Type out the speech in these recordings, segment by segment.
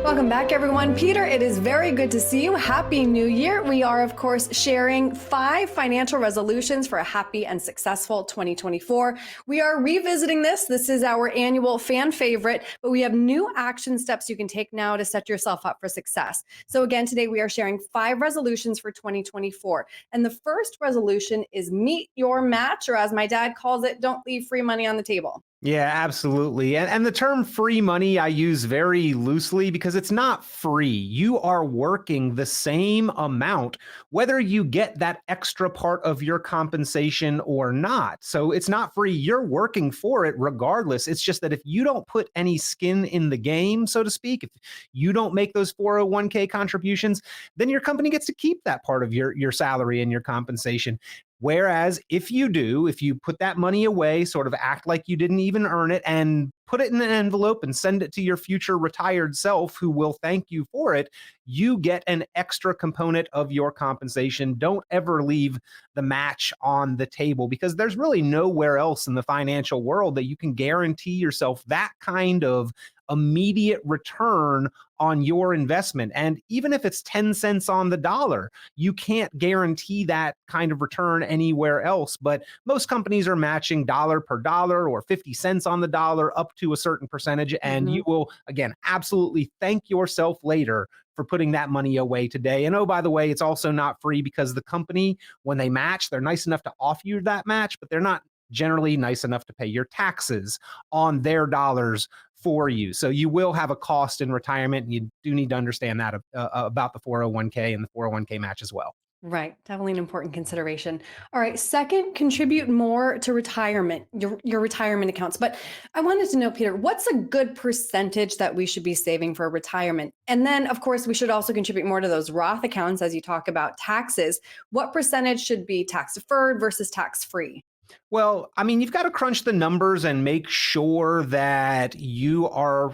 Welcome back, everyone. Peter, it is very good to see you. Happy New Year. We are, of course, sharing 5 financial resolutions for a happy and successful 2024. We are revisiting this. This is our annual fan favorite, but we have new action steps you can take now to set yourself up for success. So again, today we are sharing 5 resolutions for 2024. And the first resolution is meet your match, or as my dad calls it, don't leave free money on the table. Yeah, absolutely. And the term free money I use very loosely because it's not free. You are working the same amount, whether you get that extra part of your compensation or not. So it's not free. You're working for it regardless. It's just that if you don't put any skin in the game, so to speak, if you don't make those 401k contributions, then your company gets to keep that part of your salary and your compensation. Whereas if you do, if you put that money away, sort of act like you didn't even earn it and put it in an envelope and send it to your future retired self who will thank you for it, you get an extra component of your compensation. Don't ever leave the match on the table because there's really nowhere else in the financial world that you can guarantee yourself that kind of immediate return on your investment. And even if it's 10 cents on the dollar, you can't guarantee that kind of return anywhere else. But most companies are matching dollar per dollar or 50 cents on the dollar up to a certain percentage. And you will, again, absolutely thank yourself later for putting that money away today. And oh, by the way, it's also not free because the company, when they match, they're nice enough to offer you that match, but they're not generally nice enough to pay your taxes on their dollars for you. So you will have a cost in retirement, and you do need to understand that about the 401k and the 401k match as well. Right. Definitely an important consideration. All right. Second, contribute more to retirement, your retirement accounts. But I wanted to know, Peter, what's a good percentage that we should be saving for retirement? And then, of course, we should also contribute more to those Roth accounts as you talk about taxes. What percentage should be tax deferred versus tax free? Well, I mean, you've got to crunch the numbers and make sure that you are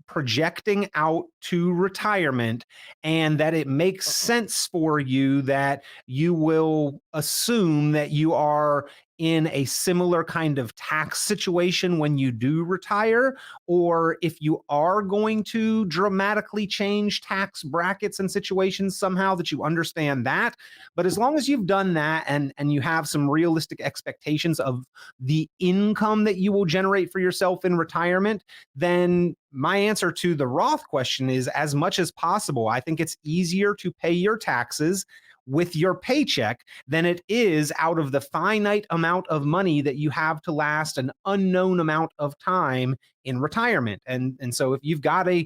projecting out to retirement and that it makes sense for you, that you will assume that you are in a similar kind of tax situation when you do retire, or if you are going to dramatically change tax brackets and situations somehow, that you understand that. But as long as you've done that and you have some realistic expectations of the income that you will generate for yourself in retirement, then my answer to the Roth question is as much as possible. I think it's easier to pay your taxes with your paycheck than it is out of the finite amount of money that you have to last an unknown amount of time in retirement. And so if you've got a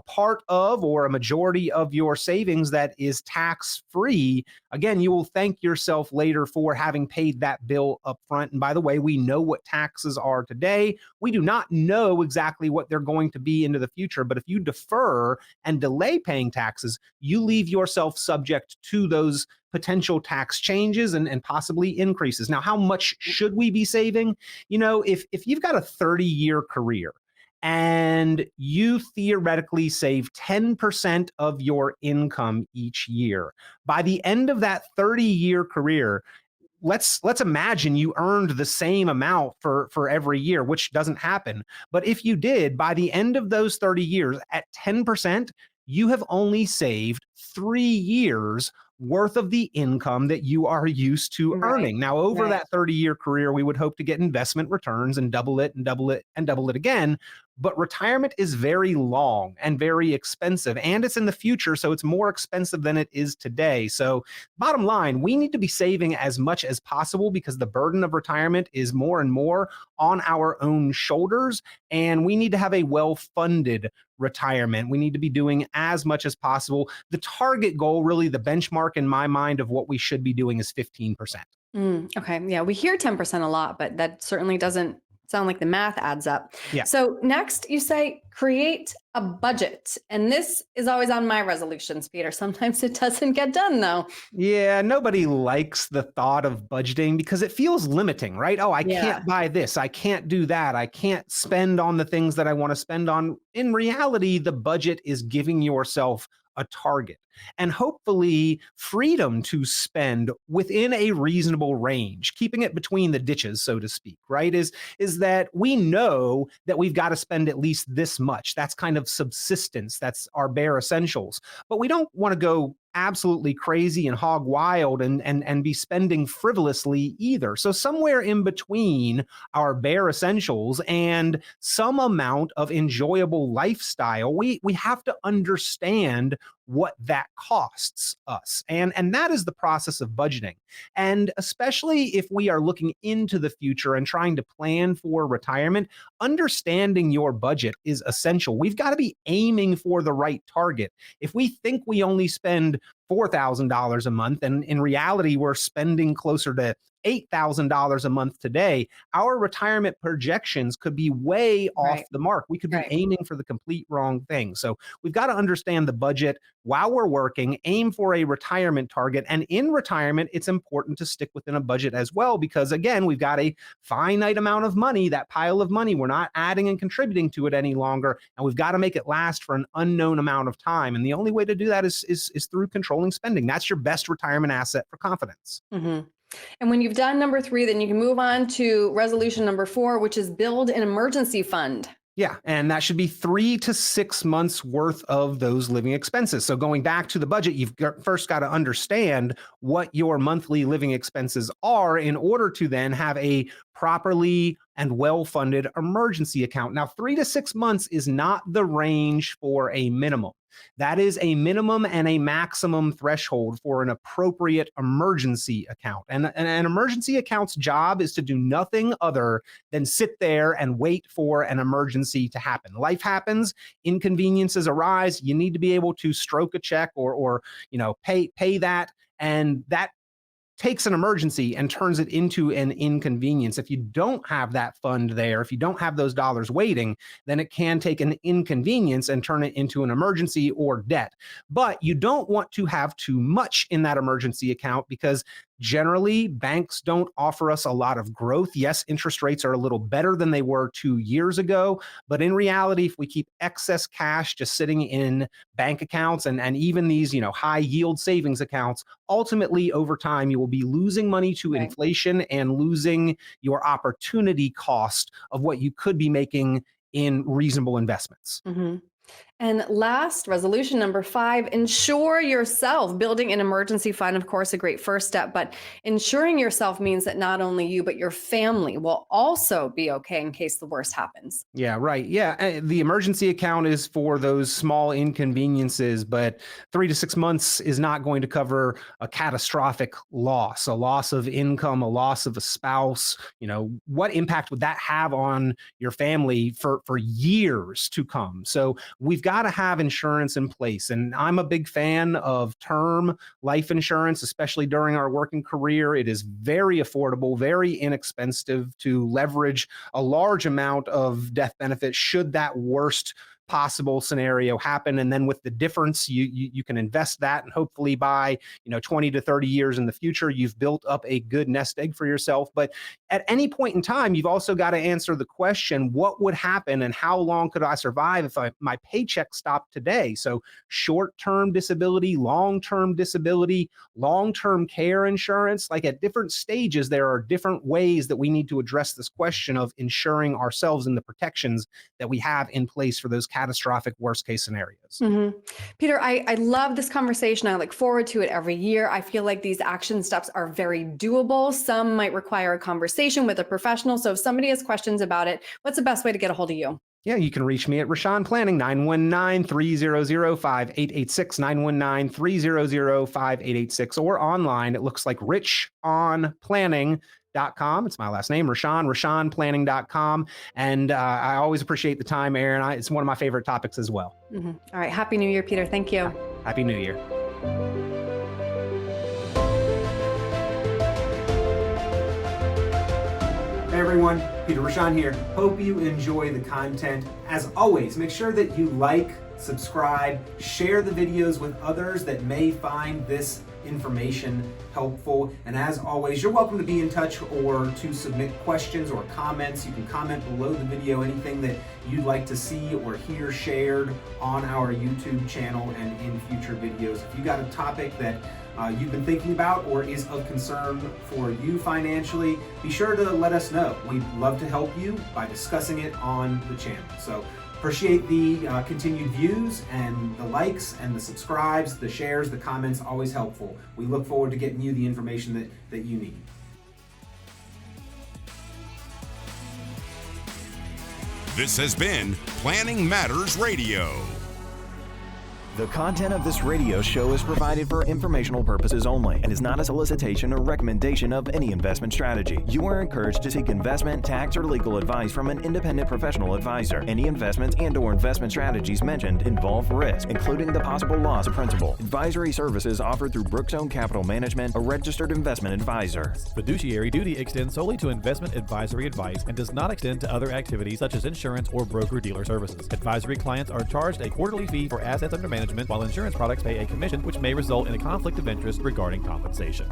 part of or a majority of your savings that is tax free, again, you will thank yourself later for having paid that bill up front. And by the way, we know what taxes are today. We do not know exactly what they're going to be into the future. But if you defer and delay paying taxes, you leave yourself subject to those potential tax changes and possibly increases. Now, how much should we be saving? You know, if you've got a 30-year career and you theoretically save 10% of your income each year, by the end of that 30-year career, let's imagine you earned the same amount for every year, which doesn't happen. But if you did, by the end of those 30 years at 10%, you have only saved 3 years worth of the income that you are used to Right. earning. Now, over Right. that 30-year career, we would hope to get investment returns and double it and double it and double it again. But retirement is very long and very expensive, and it's in the future, so it's more expensive than it is today. So bottom line, we need to be saving as much as possible because the burden of retirement is more and more on our own shoulders, and we need to have a well-funded retirement. We need to be doing as much as possible. The target goal, really the benchmark in my mind of what we should be doing, is 15%. Okay. Yeah, we hear 10% a lot, but that certainly doesn't sound like the math adds up. Yeah. So next you say create a budget. And this is always on my resolutions, Peter. Sometimes it doesn't get done though. Yeah, nobody likes the thought of budgeting because it feels limiting, right? Oh, I Yeah. can't buy this. I can't do that. I can't spend on the things that I want to spend on. In reality, the budget is giving yourself a target, and hopefully freedom to spend within a reasonable range, keeping it between the ditches, so to speak, right? Is that we know that we've got to spend at least this much. That's kind of subsistence. That's our bare essentials. But we don't want to go absolutely crazy and hog wild and be spending frivolously either. So somewhere in between our bare essentials and some amount of enjoyable lifestyle, we have to understand what that costs us. And that is the process of budgeting. And especially if we are looking into the future and trying to plan for retirement, understanding your budget is essential. We've got to be aiming for the right target. If we think we only spend $4,000 a month, and in reality, we're spending closer to $8,000 a month today, our retirement projections could be way off the mark. We could be aiming for the complete wrong thing. So we've got to understand the budget while we're working, aim for a retirement target. And in retirement, it's important to stick within a budget as well, because again, we've got a finite amount of money, that pile of money. We're not adding and contributing to it any longer. And we've got to make it last for an unknown amount of time. And the only way to do that is through controlling spending. That's your best retirement asset for confidence. Mm-hmm. And when you've done number 3, then you can move on to resolution number 4, which is build an emergency fund. Yeah, and that should be 3 to 6 months worth of those living expenses. So going back to the budget, you've first got to understand what your monthly living expenses are in order to then have a properly and well-funded emergency account. Now, 3 to 6 months is not the range for a minimum. That is a minimum and a maximum threshold for an appropriate emergency account. And an emergency account's job is to do nothing other than sit there and wait for an emergency to happen. Life happens, inconveniences arise. You need to be able to stroke a check or pay that, and that takes an emergency and turns it into an inconvenience. If you don't have that fund there, if you don't have those dollars waiting, then it can take an inconvenience and turn it into an emergency or debt. But you don't want to have too much in that emergency account, because generally, banks don't offer us a lot of growth. Yes, interest rates are a little better than they were 2 years ago, but in reality, if we keep excess cash just sitting in bank accounts and even these, high yield savings accounts, ultimately over time, you will be losing money to inflation and losing your opportunity cost of what you could be making in reasonable investments. Mm-hmm. And last, resolution number 5, insure yourself. Building an emergency fund, of course, a great first step, but insuring yourself means that not only you, but your family will also be okay in case the worst happens. Yeah, right. Yeah. The emergency account is for those small inconveniences, but 3 to 6 months is not going to cover a catastrophic loss, a loss of income, a loss of a spouse. What impact would that have on your family for years to come? So we've got to have insurance in place. And I'm a big fan of term life insurance, especially during our working career. It is very affordable, very inexpensive to leverage a large amount of death benefits should that worst possible scenario happen. And then with the difference, you can invest that, and hopefully by 20 to 30 years in the future, you've built up a good nest egg for yourself. But at any point in time, you've also got to answer the question, what would happen and how long could I survive if my paycheck stopped today? So short-term disability, long-term disability, long-term care insurance, like at different stages, there are different ways that we need to address this question of insuring ourselves and the protections that we have in place for those catastrophic worst case scenarios. Mm-hmm. Peter, I love this conversation. I look forward to it every year. I feel like these action steps are very doable. Some might require a conversation with a professional. So if somebody has questions about it, what's the best way to get a hold of you? Yeah, you can reach me at Richon Planning, 919-300-5886, 919-300-5886, or online. It looks like richonplanning.com. It's my last name, Richon, richonplanning.com. And I always appreciate the time, Erin. It's one of my favorite topics as well. Mm-hmm. All right. Happy New Year, Peter. Thank you. Happy New Year. Hey everyone, Peter Richon here. Hope you enjoy the content. As always, make sure that you like, subscribe, share the videos with others that may find this information helpful. And as always, you're welcome to be in touch or to submit questions or comments. You can comment below the video anything that you'd like to see or hear shared on our YouTube channel and in future videos. If you got a topic that you've been thinking about or is of concern for you financially, be sure to let us know. We'd love to help you by discussing it on the channel. So appreciate the continued views and the likes and the subscribes, the shares, the comments, always helpful. We look forward to getting you the information that you need. This has been Planning Matters Radio. The content of this radio show is provided for informational purposes only and is not a solicitation or recommendation of any investment strategy. You are encouraged to seek investment, tax, or legal advice from an independent professional advisor. Any investments and/or investment strategies mentioned involve risk, including the possible loss of principal. Advisory services offered through Brookzone Capital Management, a registered investment advisor. Fiduciary duty extends solely to investment advisory advice and does not extend to other activities such as insurance or broker-dealer services. Advisory clients are charged a quarterly fee for assets under management, while insurance products pay a commission, which may result in a conflict of interest regarding compensation.